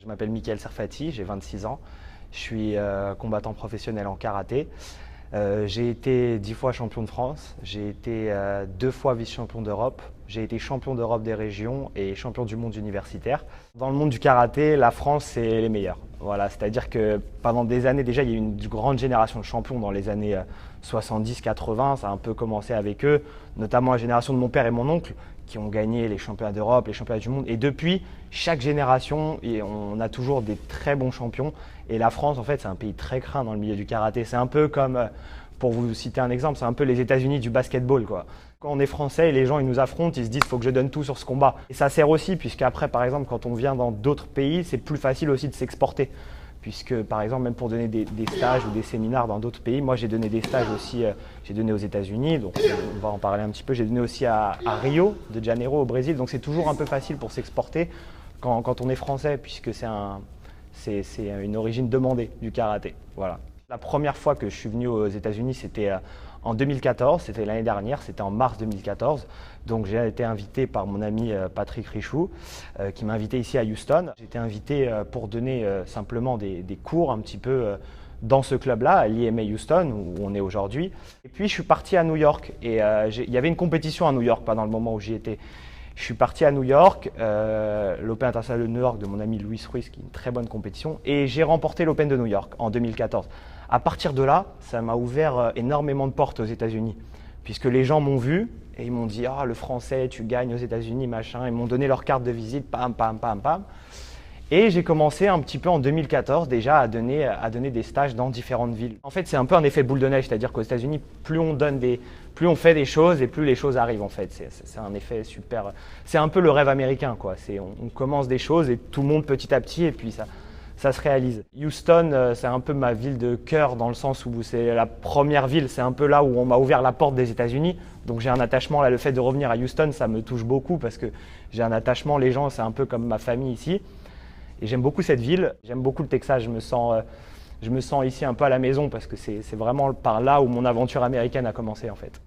Je m'appelle Mickaël Serfati, j'ai 26 ans. Je suis combattant professionnel en karaté. J'ai été 10 fois champion de France, j'ai été 2 fois vice-champion d'Europe, j'ai été champion d'Europe des régions et champion du monde universitaire. Dans le monde du karaté, la France, c'est les meilleurs. Voilà, c'est-à-dire que pendant des années, déjà, il y a eu une grande génération de champions dans les années 70-80. Ça a un peu commencé avec eux, notamment la génération de mon père et mon oncle, qui ont gagné les championnats d'Europe, les championnats du monde. Et depuis, chaque génération, on a toujours des très bons champions. Et la France, en fait, c'est un pays très craint dans le milieu du karaté. C'est un peu comme, pour vous citer un exemple, c'est un peu les États-Unis du basketball, quoi. Quand on est français et les gens ils nous affrontent, ils se disent il faut que je donne tout sur ce combat. Et ça sert aussi, puisqu'après, par exemple, quand on vient dans d'autres pays, c'est plus facile aussi de s'exporter. Puisque, par exemple, même pour donner des stages ou des séminaires dans d'autres pays, moi j'ai donné des stages aussi, j'ai donné aux États-Unis, donc on va en parler un petit peu. J'ai donné aussi à Rio de Janeiro au Brésil, donc c'est toujours un peu facile pour s'exporter quand on est français, puisque c'est une origine demandée du karaté. Voilà. La première fois que je suis venu aux États-Unis, c'était en 2014, c'était l'année dernière, c'était en mars 2014. Donc j'ai été invité par mon ami Patrick Richou, qui m'a invité ici à Houston. J'ai été invité pour donner simplement des cours un petit peu dans ce club-là, à l'IMA Houston, où on est aujourd'hui. Et puis je suis parti à New York, et il y avait une compétition à New York pendant le moment où j'y étais. Je suis parti à New York, l'Open international de New York de mon ami Luis Ruiz, qui est une très bonne compétition, et j'ai remporté l'Open de New York en 2014. À partir de là, ça m'a ouvert énormément de portes aux États-Unis, puisque les gens m'ont vu et ils m'ont dit « Ah, le français, tu gagnes aux États-Unis, machin ». Ils m'ont donné leur carte de visite, pam, pam, pam, pam. Et j'ai commencé un petit peu en 2014 déjà à donner des stages dans différentes villes. En fait, c'est un peu un effet boule de neige, c'est-à-dire qu'aux États-Unis, plus on fait des choses et plus les choses arrivent en fait. C'est un effet super. C'est un peu le rêve américain, quoi. On commence des choses et tout le monde petit à petit et puis ça se réalise. Houston, c'est un peu ma ville de cœur dans le sens où c'est la première ville, c'est un peu là où on m'a ouvert la porte des États-Unis. Donc j'ai un attachement là, le fait de revenir à Houston, ça me touche beaucoup parce que j'ai un attachement, les gens, c'est un peu comme ma famille ici. Et j'aime beaucoup cette ville, j'aime beaucoup le Texas, je me sens ici un peu à la maison parce que c'est vraiment par là où mon aventure américaine a commencé en fait.